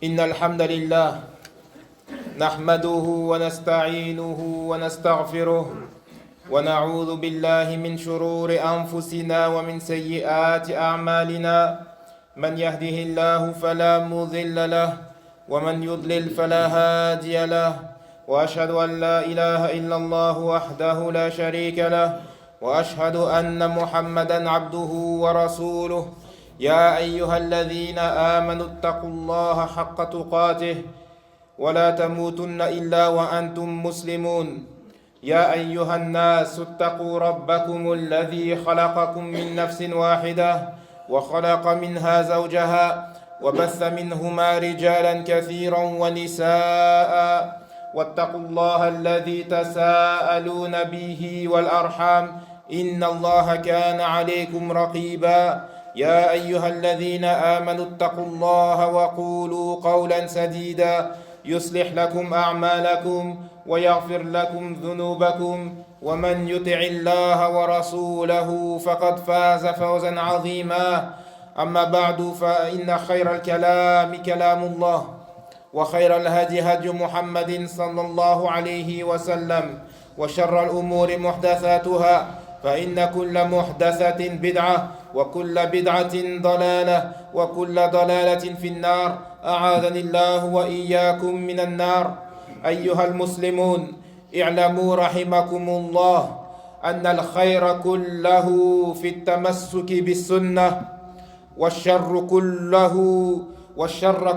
إن الحمد لله نحمده ونستعينه ونستغفره ونعوذ بالله من شرور أنفسنا ومن سيئات أعمالنا من يهده الله فلا مضل له ومن يضلل فلا هادي له وأشهد أن لا إله إلا الله وحده لا شريك له وأشهد أن محمدا عبده ورسوله يا أيها الذين آمنوا اتقوا الله حق تقاته ولا تموتن إلا وأنتم مسلمون يا أيها الناس اتقوا ربكم الذي خلقكم من نفس واحدة وخلق منها زوجها وبث منهما رجالا كثيرا ونساء واتقوا الله الذي تساءلون به والأرحام إن الله كان عليكم رقيبا يا أيها الذين آمنوا اتقوا الله وقولوا قولا سديدا يصلح لكم أعمالكم ويغفر لكم ذنوبكم ومن يطع الله ورسوله فقد فاز فوزا عظيما أما بعد فإن خير الكلام كلام الله وخير الهدي هدي محمد صلى الله عليه وسلم وشر الأمور محدثاتها فإن كل محدثة بدعة وكل بدعة ضلالة وكل ضلالة في النار أعاذني الله وإياكم من النار. أيها المسلمون اعلموا رحمكم الله أن الخير كله في التمسك بالسنة والشر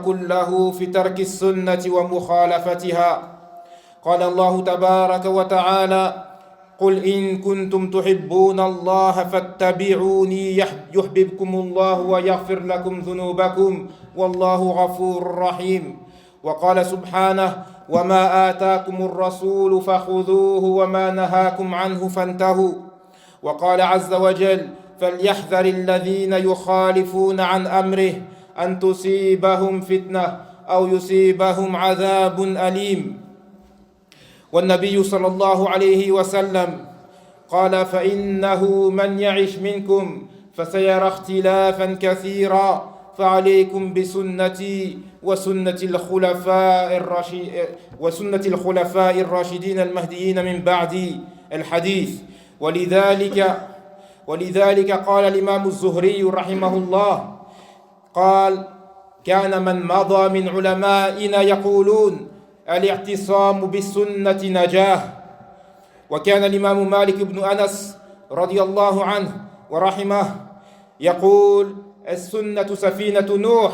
كله في ترك السنة ومخالفتها. قال الله تبارك وتعالى: قل إن كنتم تحبون الله فاتبعوني يحببكم الله ويغفر لكم ذنوبكم والله غفور رحيم. وقال سبحانه: وما آتاكم الرسول فخذوه وما نهاكم عنه فانتهوا. وقال عز وجل: فليحذر الذين يخالفون عن أمره أن تصيبهم فتنة أو يصيبهم عذاب أليم. والنبي صلى الله عليه وسلم قال: فإنه من يعش منكم فسيرى اختلافا كثيرا فعليكم بسنتي وسنة الخلفاء الراشدين المهديين من بعدي. الحديث. ولذلك قال الإمام الزهري رحمه الله قال: كان من مضى من علمائنا يقولون: الاعتصام بالسنة نجاة. وكان الإمام مالك بن أنس رضي الله عنه ورحمه يقول: السنة سفينة نوح،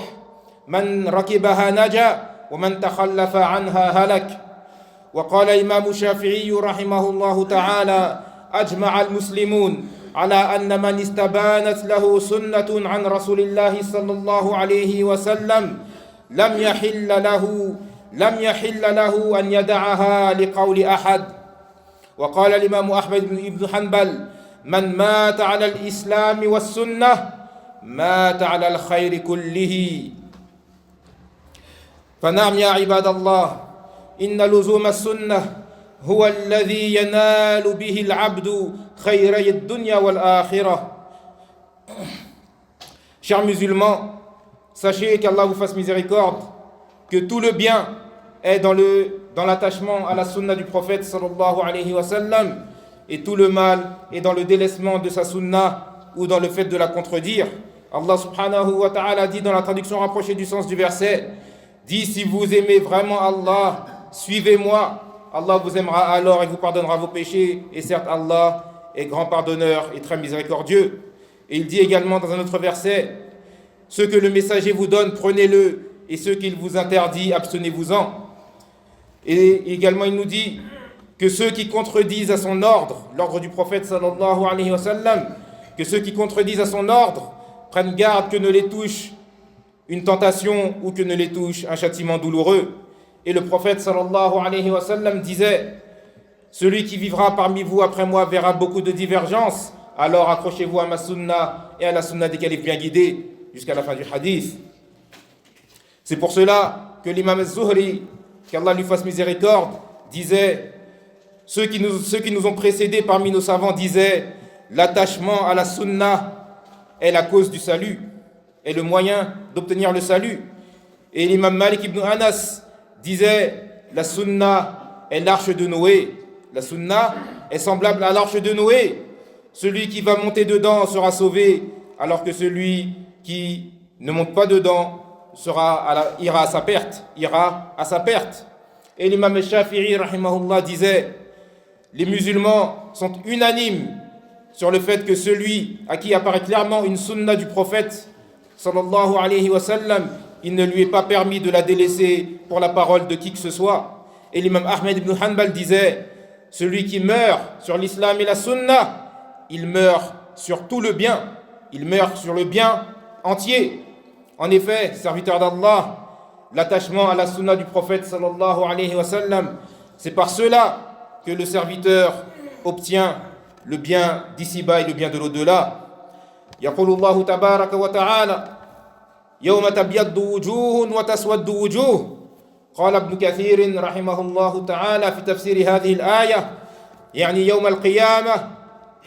من ركبها نجا ومن تخلف عنها هلك. وقال الإمام الشافعي رحمه الله تعالى: أجمع المسلمون على أن من استبانت له سنة عن رسول الله صلى الله عليه وسلم لم يحل له أن يدعها لقول أحد. وقال الإمام أحمد بن حنبل: من مات على الإسلام والسنة مات على الخير كله. فنعم يا عباد الله، إن لزوم السنة هو الذي ينال به العبد خيري الدنيا والآخرة. Chers musulmans, sachez qu'Allah vous fasse miséricorde, que tout le bien est dans l'attachement à la sunna du prophète sallallahu alayhi wa sallam, et tout le mal est dans le délaissement de sa sunna ou dans le fait de la contredire. Allah subhanahu wa ta'ala dit dans la traduction rapprochée du sens du verset: dit, si vous aimez vraiment Allah, suivez-moi, Allah vous aimera alors et vous pardonnera vos péchés, et certes Allah est grand pardonneur et très miséricordieux. Et il dit également dans un autre verset: ce que le messager vous donne, prenez-le, et ce qu'il vous interdit, abstenez-vous-en. Et également il nous dit que ceux qui contredisent à son ordre, l'ordre du prophète sallallahu alayhi wa sallam, que ceux qui contredisent à son ordre prennent garde que ne les touche une tentation ou que ne les touche un châtiment douloureux. Et le prophète sallallahu alayhi wa sallam disait: celui qui vivra parmi vous après moi verra beaucoup de divergences, alors accrochez-vous à ma sunna et à la sunna des califes bien guidés, jusqu'à la fin du hadith. C'est pour cela que l'imam al-Zuhri, qu'Allah lui fasse miséricorde, disait: ceux qui nous ont précédés parmi nos savants disaient: l'attachement à la sunna est la cause du salut, est le moyen d'obtenir le salut. Et l'imam Malik ibn Anas disait, la sunna est l'arche de Noé. La sunna est semblable à l'arche de Noé. Celui qui va monter dedans sera sauvé, alors que celui qui ne monte pas dedans ira à sa perte. Et l'imam Shafi'i rahimahullah disait, les musulmans sont unanimes sur le fait que celui à qui apparaît clairement une sunna du prophète sallallahu alayhi wa sallam, il ne lui est pas permis de la délaisser pour la parole de qui que ce soit. Et l'imam Ahmed ibn Hanbal disait, celui qui meurt sur l'islam et la sunna, il meurt sur tout le bien, il meurt sur le bien entier. En effet, serviteur d'Allah, l'attachement à la sunna du prophète sallallahu alayhi wa sallam, c'est par cela que le serviteur obtient le bien d'ici-bas et le bien de l'au-delà. يقول الله تبارك وتعالى يوم تبيض وجوه وتسود وجوه قال ابن كثير رحمه الله تعالى في تفسير هذه الآية يعني يوم القيامة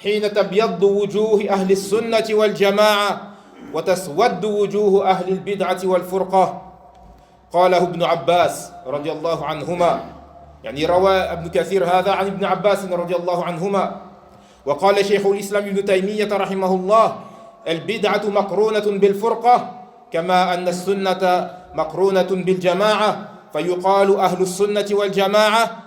حين تبيض وجوه أهل السنة والجماعة وتسود وجوه أهل البدعة والفرقة قاله ابن عباس رضي الله عنهما يعني روى ابن كثير هذا عن ابن عباس رضي الله عنهما وقال شيخ الإسلام ابن تيمية رحمه الله البدعة مقرونة بالفرقة كما أن السنة مقرونة بالجماعة فيقال أهل السنة والجماعة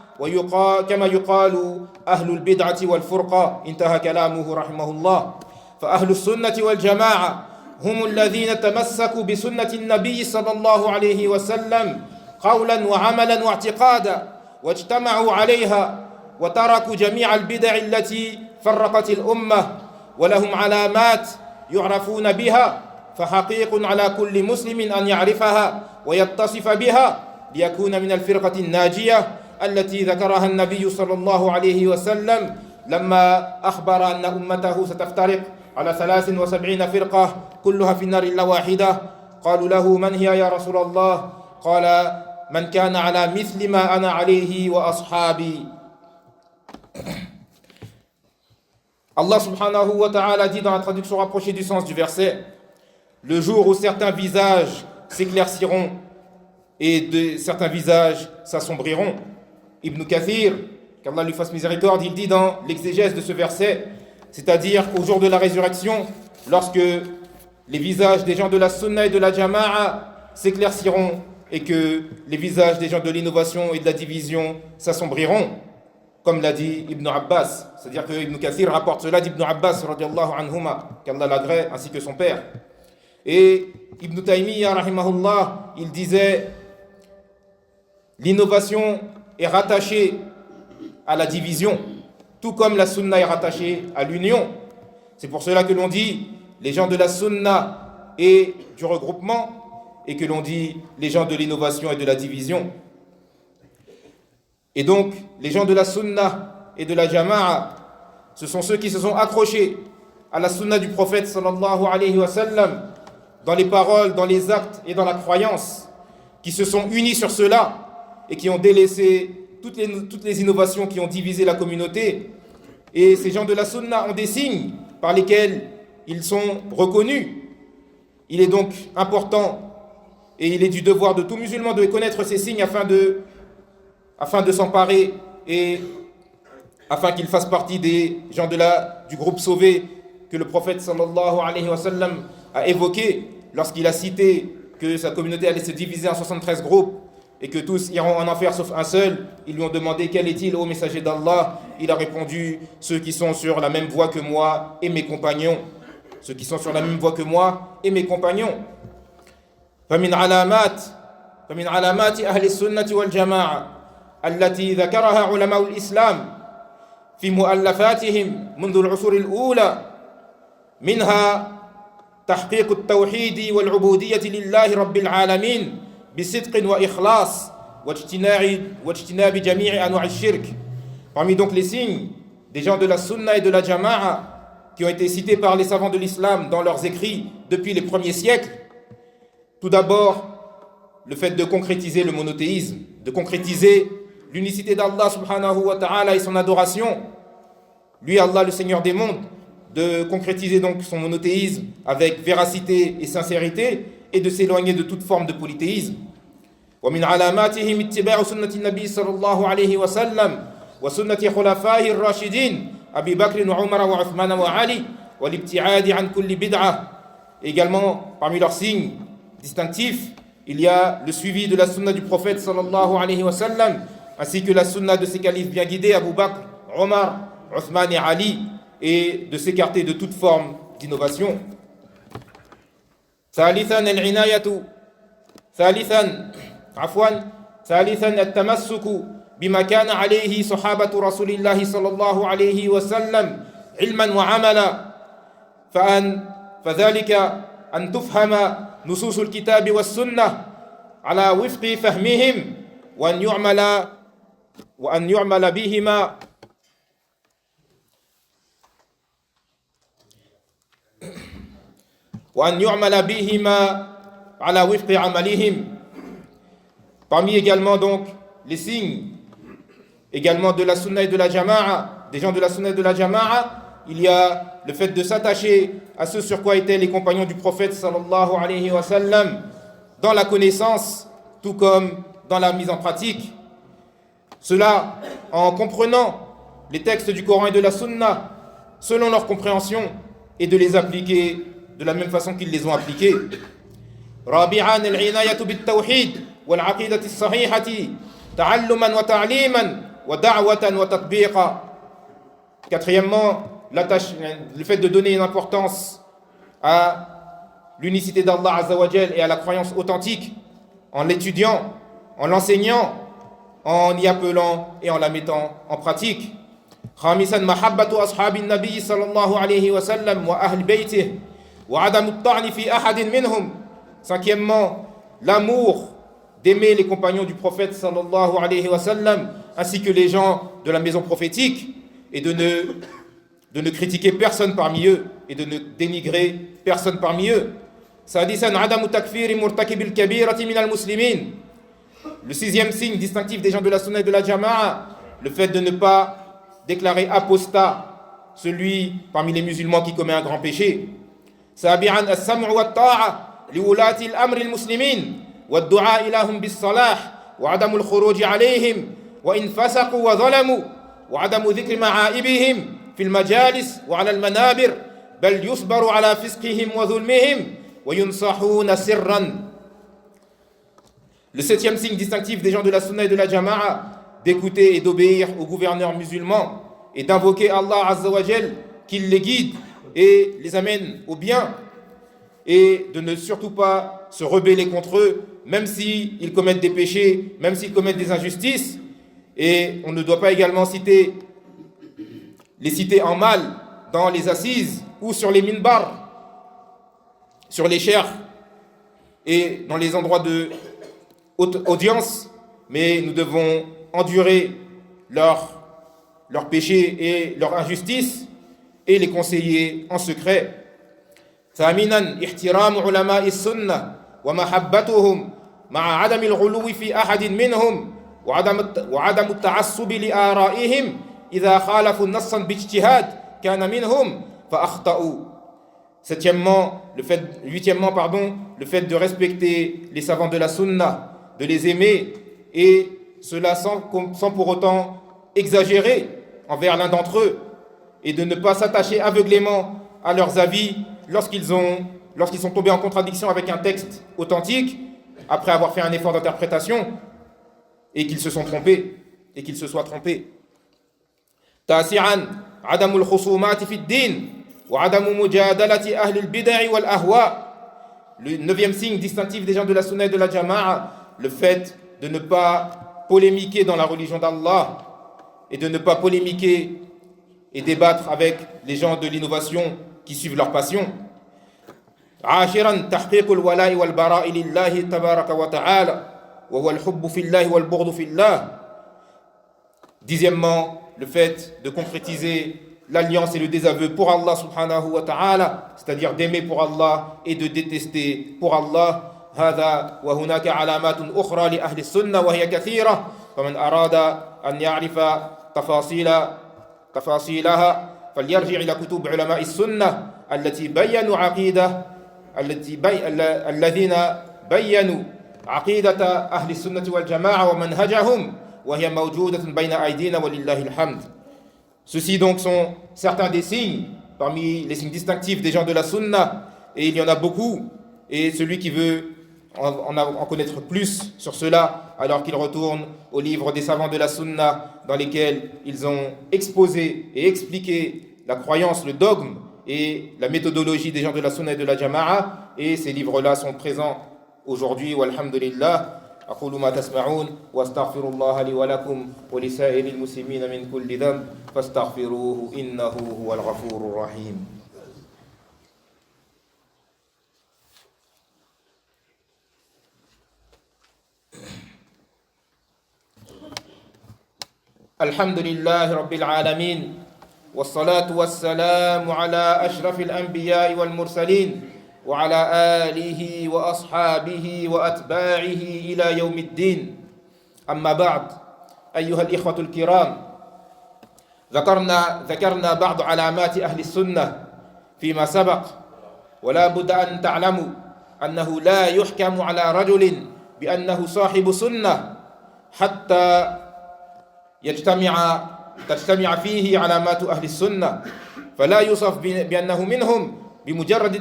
كما يقال أهل البدعة والفرقة انتهى كلامه رحمه الله فأهل السنة والجماعة هم الذين تمسكوا بسنة النبي صلى الله عليه وسلم قولا وعملا واعتقادا واجتمعوا عليها وتركوا جميع البدع التي فرقت الأمة ولهم علامات يعرفون بها فحقيق على كل مسلم أن يعرفها ويتصف بها ليكون من الفرقة الناجية التي ذكرها النبي صلى الله عليه وسلم لما أخبر أن أمته ستفترق على 73 فرقة كلها في النار إلا واحدة قالوا له من هي يا رسول الله قال من كان على مثل ما أنا عليه وأصحابي. Allah subhanahu wa ta'ala dit dans la traduction rapprochée du sens du verset, le jour où certains visages s'éclairciront et certains visages s'assombriront. Ibn Kathir, qu'Allah lui fasse miséricorde, il dit dans l'exégèse de ce verset, c'est-à-dire qu'au jour de la résurrection, lorsque les visages des gens de la sunna et de la jama'a s'éclairciront et que les visages des gens de l'innovation et de la division s'assombriront, comme l'a dit Ibn Abbas, c'est-à-dire que Ibn Kathir rapporte cela d'Ibn Abbas radiallahu anhuma, qu'Allah l'agrée, ainsi que son père. Et Ibn Taymiyyah rahimahullah, il disait, l'innovation est rattachée à la division, tout comme la sunna est rattachée à l'union. C'est pour cela que l'on dit les gens de la sunna et du regroupement, et que l'on dit les gens de l'innovation et de la division. Et donc, les gens de la sunna et de la jama'a, ce sont ceux qui se sont accrochés à la sunna du prophète sallallahu alayhi wa sallam, dans les paroles, dans les actes et dans la croyance, qui se sont unis sur cela et qui ont délaissé toutes les innovations qui ont divisé la communauté. Et ces gens de la sunna ont des signes par lesquels ils sont reconnus. Il est donc important et il est du devoir de tout musulman de connaître ces signes afin de s'emparer et afin qu'il fasse partie des gens du groupe sauvé que le prophète sallallahu alayhi wa sallam a évoqué lorsqu'il a cité que sa communauté allait se diviser en 73 groupes et que tous iront en enfer sauf un seul. Ils lui ont demandé quel est-il, ô messager d'Allah. Il a répondu, ceux qui sont sur la même voie que moi et mes compagnons. Ceux qui sont sur la même voie que moi et mes compagnons. فمن علامات أهل السنة والجماعة التي ذكرها علماء الإسلام في مؤلفاتهم منذ العصور الأولى منها تحقيق التوحيد والعبودية لله رب العالمين بصدق وإخلاص واجتناب جميع أنواع الشرك. Parmi donc les signes des gens de la sunna et de la jama'a qui ont été cités par les savants de l'islam dans leurs écrits depuis les premiers siècles, tout d'abord le fait de concrétiser le monothéisme, de concrétiser l'unicité d'Allah subhanahu wa ta'ala et son adoration, lui Allah le Seigneur des mondes, de concrétiser donc son monothéisme avec véracité et sincérité et de s'éloigner de toute forme de polythéisme. ومن علاماتهم اتباع سنة النبي صلى الله عليه وسلم وسنة خلفائه الراشدين أبي بكر وعمر وعثمان وعلي والابتعاد عن كل بدعة. Également, parmi leurs signes distinctifs, il y a le suivi de la sunna du prophète sallallahu alayhi wa sallam, ainsi que la sunna de ses califes bien guidés, Abu Bakr, Omar, Othman et Ali, et de s'écarter de toute forme d'innovation. ثالثا التمسك بما كان عليه صحابة رسول الله صلى الله عليه وسلم علما وعملا فذلك أن تفهم نصوص الكتاب والسنة على وفق فهمهم وأن يعمل بهما على وفق عملهم. Parmi également donc les signes également de la sunna et de la jama'a, des gens de la sunna et de la jama'a, il y a le fait de s'attacher à ce sur quoi étaient les compagnons du prophète sallallahu alayhi wa sallam dans la connaissance tout comme dans la mise en pratique. Cela en comprenant les textes du Coran et de la sunna selon leur compréhension et de les appliquer de la même façon qu'ils les ont appliqués. رابعا العناية بالتوحيد والعقيدة الصحيحة تعلما وتعليما ودعوة وتطبيقا. Quatrièmement, le fait de donner une importance à l'unicité d'Allah Azza wa Jal et à la croyance authentique en l'étudiant, en l'enseignant, en y appelant et en la mettant en pratique. خامسا محبة أصحاب النبي صلى الله عليه وسلم وأهل بيته وعدم الطعن في أحد منهم. Cinquièmement, l'amour d'aimer les compagnons du prophète sallallahu alayhi wa sallam ainsi que les gens de la maison prophétique et de ne critiquer personne parmi eux et de ne dénigrer personne parmi eux. سادسا عدم تكفير مرتكب الكبيرة من المسلمين. Le sixième signe distinctif des gens de la sunna et de la jama'a, le fait de ne pas déclarer apostat celui parmi les musulmans qui commet un grand péché. سابعا السمع والطاعة لولاة الأمر المسلمين والدعاء لهم بالصلاح وعدم الخروج عليهم وإن فسقوا وظلموا وعدم ذكر معائبهم في المجالس وعلى المنابر بل يصبر على فسقهم وظلمهم وينصحون سرا. Le septième signe distinctif des gens de la sunna et de la jama'a, d'écouter et d'obéir aux gouverneurs musulmans et d'invoquer Allah Azza wa Jal qu'il les guide et les amène au bien et de ne surtout pas se rebeller contre eux même s'ils commettent des péchés, même s'ils commettent des injustices. Et on ne doit pas également les citer en mal dans les assises ou sur les minbars, sur les chairs et dans les endroits de haute audience, mais nous devons endurer leurs péchés et leurs injustices et les conseiller en secret. ثامنا احترام علماء السنة ومحبتهم مع عدم الغلو في أحد منهم وعدم التعصب لآرائهم إذا خالفوا نصا باجتهاد كان منهم فأخطأوا. Huitièmement, le fait de respecter les savants de la sunna, de les aimer, et cela sans pour autant exagérer envers l'un d'entre eux, et de ne pas s'attacher aveuglément à leurs avis lorsqu'ils sont tombés en contradiction avec un texte authentique, après avoir fait un effort d'interprétation, et qu'ils se sont trompés, et qu'ils se soient trompés. تاسعا عدم الخصومات في الدين وعدم مجادلة أهل البدع والأهواء. Le neuvième signe distinctif des gens de la sunna et de la jama'a, le fait de ne pas polémiquer dans la religion d'Allah et de ne pas polémiquer et débattre avec les gens de l'innovation qui suivent leur passion. عاشرا تحقيق الولاء والبراء لله تبارك وتعالى وهو الحب في الله والبغض في الله. Dixièmement, le fait de concrétiser l'alliance et le désaveu pour Allah subhanahu wa ta'ala, c'est-à-dire d'aimer pour Allah et de détester pour Allah. هذا وهناك علامات أخرى لأهل السنة وهي كثيرة فمن أراد أن يعرف تفاصيلها فليرجع إلى كتب علماء السنة التي بيّنوا الذين بينوا عقيدة أهل السنة والجماعة ومنهجهم وهي موجودة بين أيدينا ولله الحمد. Ceux-ci donc sont certains des signes, parmi les signes distinctifs des gens de la sunna, et il y en a beaucoup, et celui qui veut en connaître plus sur cela, alors qu'il retourne aux livres des savants de la sunna, dans lesquels ils ont exposé et expliqué la croyance, le dogme et la méthodologie des gens de la sunna et de la jama'a, et ces livres-là sont présents aujourd'hui, walhamdulillah. أقول ما تسمعون واستغفر الله لي ولكم ولسائر المسلمين من كل ذنب فاستغفروه إنه هو الغفور الرحيم. الحمد لله رب العالمين والصلاة والسلام على أشرف الأنبياء والمرسلين وعلى آله وأصحابه وأتباعه إلى يوم الدين. أما بعد أيها الإخوة الكرام، ذكرنا بعض علامات أهل السنة فيما سبق، ولا بد أن تعلموا أنه لا يحكم على رجل بأنه صاحب سنة حتى تجتمع فيه علامات أهل السنة، فلا يوصف بأنه منهم بمجرد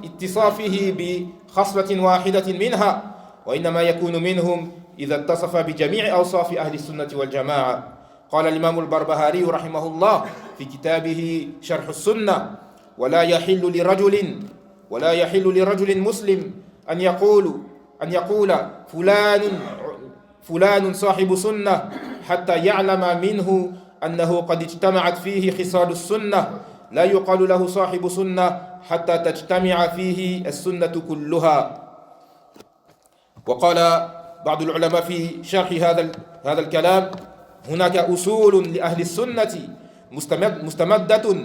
اتصافه بخصلة واحدة منها، وإنما يكون منهم إذا اتصف بجميع أوصاف أهل السنة والجماعة. قال الإمام البربهاري رحمه الله في كتابه شرح السنة: ولا يحل لرجل مسلم أن يقول فلان صاحب سنة حتى يعلم منه أنه قد اجتمعت فيه خصال السنة. لا يقال له صاحب سنة حتى تجتمع فيه السنة كلها. وقال بعض العلماء في شرح هذا الكلام: هناك أصول لأهل السنة مستمدة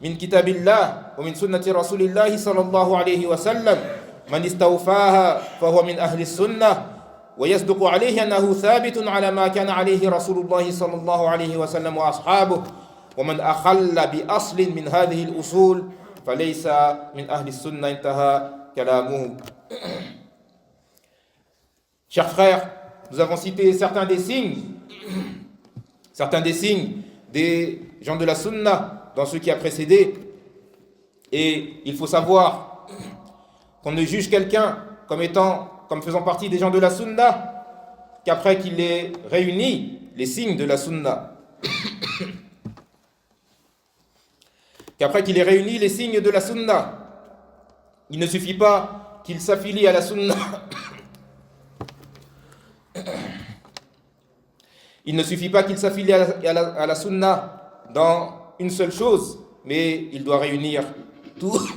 من كتاب الله ومن سنة رسول الله صلى الله عليه وسلم، من استوفاها فهو من أهل السنة ويصدق عليه أنه ثابت على ما كان عليه رسول الله صلى الله عليه وسلم وأصحابه، ومن أخل بأصل من هذه الأصول فليس من أهل السنة. انتهى كلامه. Chers frères, nous avons cité certains des signes des gens de la sunna dans ce qui a précédé, et il faut savoir qu'on ne juge quelqu'un comme faisant partie des gens de la sunna qu'après qu'il ait réuni les signes de la sunna. Il ne suffit pas qu'il s'affilie à la sunna. Il ne suffit pas qu'il s'affilie à la sunna dans une seule chose, mais il doit réunir toutes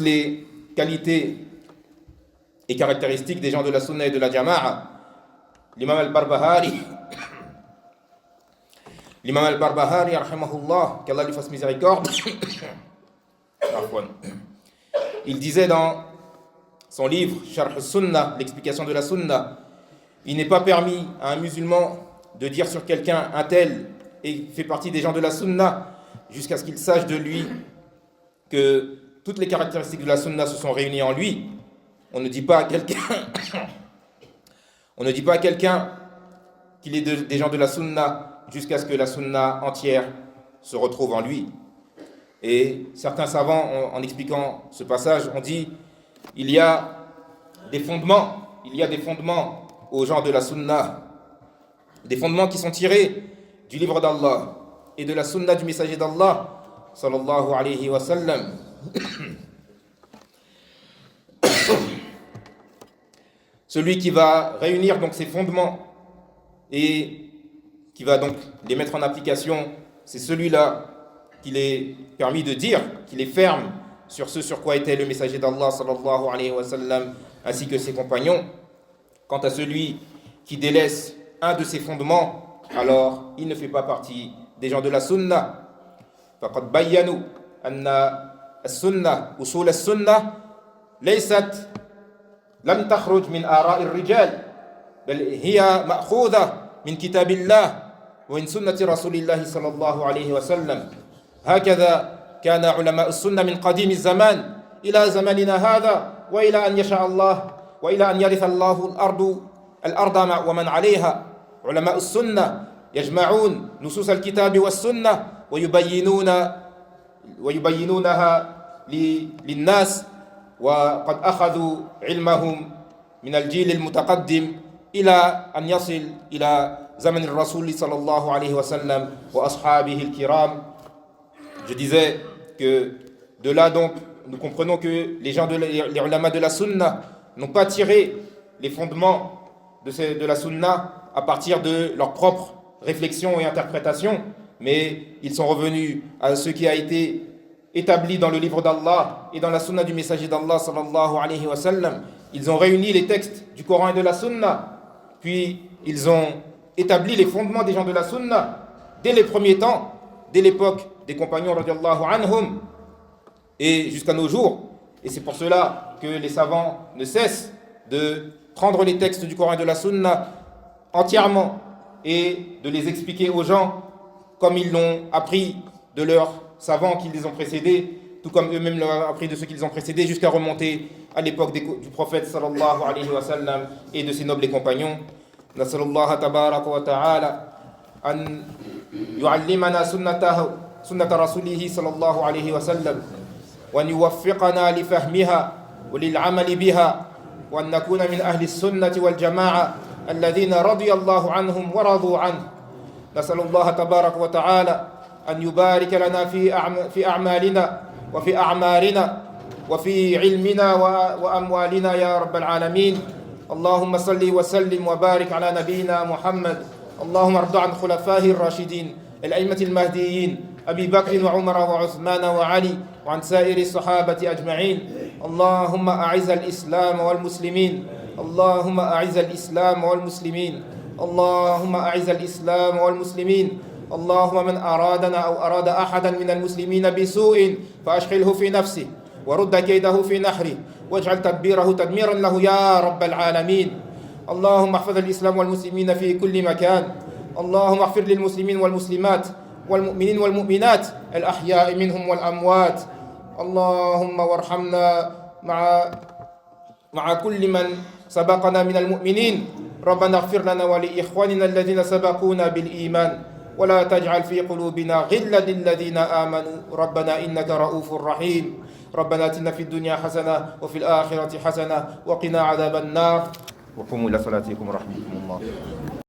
les qualités et caractéristiques des gens de la sunna et de la jama'a. L'imam al-Barbahari, rahimahullah, qu'Allah lui fasse miséricorde, il disait dans son livre Sharh al-Sunnah, l'explication de la sunna: il n'est pas permis à un musulman de dire sur quelqu'un un tel et fait partie des gens de la sunna jusqu'à ce qu'il sache de lui que toutes les caractéristiques de la sunna se sont réunies en lui. On ne dit pas à quelqu'un qu'il est des gens de la sunna jusqu'à ce que la sunna entière se retrouve en lui. Et certains savants, en expliquant ce passage, ont dit: il y a des fondements aux gens de la sunna, des fondements qui sont tirés du livre d'Allah et de la sunna du messager d'Allah sallallahu alayhi wa sallam. Celui qui va réunir donc ces fondements et qui va donc les mettre en application, c'est celui-là qu'il est permis de dire qu'il est ferme sur ce sur quoi était le messager d'Allah sallallahu alayhi wa sallam ainsi que ses compagnons. Quant à celui qui délaisse un de ses fondements, alors il ne fait pas partie des gens de la sunna. فقد بيّنوا أن السنة أصول السنة لم تخرج من آراء الرجال، بل هي مأخوذة من كتاب الله ومن سنة رسول الله صلى الله عليه وسلم. هكذا كان علماء السنة من قديم الزمان إلى زمننا هذا وإلى أن يشاء الله وإلى أن يرث الله الأرض ومن عليها. علماء السنة يجمعون نصوص الكتاب والسنة ويبينونها للناس، وقد أخذوا علمهم من الجيل المتقدم إلى أن يصل إلى زمن الرسول صلى الله عليه وسلم وأصحابه الكرام. Je disais que de là donc nous comprenons que les ulama de la sunna n'ont pas tiré les fondements de la sunna à partir de leurs propres réflexions et interprétations, mais ils sont revenus à ce qui a été établi dans le livre d'Allah et dans la sunna du messager d'Allah sallallahu alayhi wa sallam. Ils ont réuni les textes du Coran et de la sunna, puis ils ont établi les fondements des gens de la sunna dès les premiers temps, dès l'époque des compagnons radiyallahu anhum et jusqu'à nos jours. Et c'est pour cela que les savants ne cessent de prendre les textes du Coran et de la sunna entièrement et de les expliquer aux gens comme ils l'ont appris de leurs savants qui les ont précédés, tout comme eux-mêmes l'ont appris de ceux qui les ont précédés, jusqu'à remonter à l'époque du prophète sallallahu alayhi wa sallam et de ses nobles compagnons. Nasallallahu tabaraka wa ta'ala an yu'allimana sunnata rasulihi sallallahu alayhi wa sallam wa an yuwaffiqana li fahmiha wa lil amali biha wa an nakuna min ahli sunnati wal jama'a alladhina radiyallahu anhum wa radu anhu. Nasallallahu tabaraka wa ta'ala أن يبارك لنا في أعمالنا وفي أعمارنا وفي علمنا وأموالنا يا رب العالمين. اللهم صل وسلم وبارك على نبينا محمد. اللهم ارض عن خلفائه الراشدين الأئمة المهديين أبي بكر وعمر وعثمان وعلي وعن سائر الصحابة أجمعين. اللهم أعز الإسلام والمسلمين. اللهم أعز الإسلام والمسلمين. اللهم أعز الإسلام والمسلمين. اللهم من أرادنا أو أراد أحدا من المسلمين بسوء فأشغله في نفسه ورد كيده في نحره واجعل تدبيره تدميرا له يا رب العالمين. اللهم احفظ الإسلام والمسلمين في كل مكان. اللهم اغفر للمسلمين والمسلمات والمؤمنين والمؤمنات الأحياء منهم والأموات. اللهم وارحمنا مع كل من سبقنا من المؤمنين. ربنا اغفر لنا ولإخواننا الذين سبقونا بالإيمان ولا تجعل في قلوبنا غلا للذين آمنوا ربنا إنك رؤوف رحيم. ربنا آتنا في الدنيا حسنة وفي الآخرة حسنة وقنا عذاب النار. وقوموا إلى صلاتكم رحمكم الله.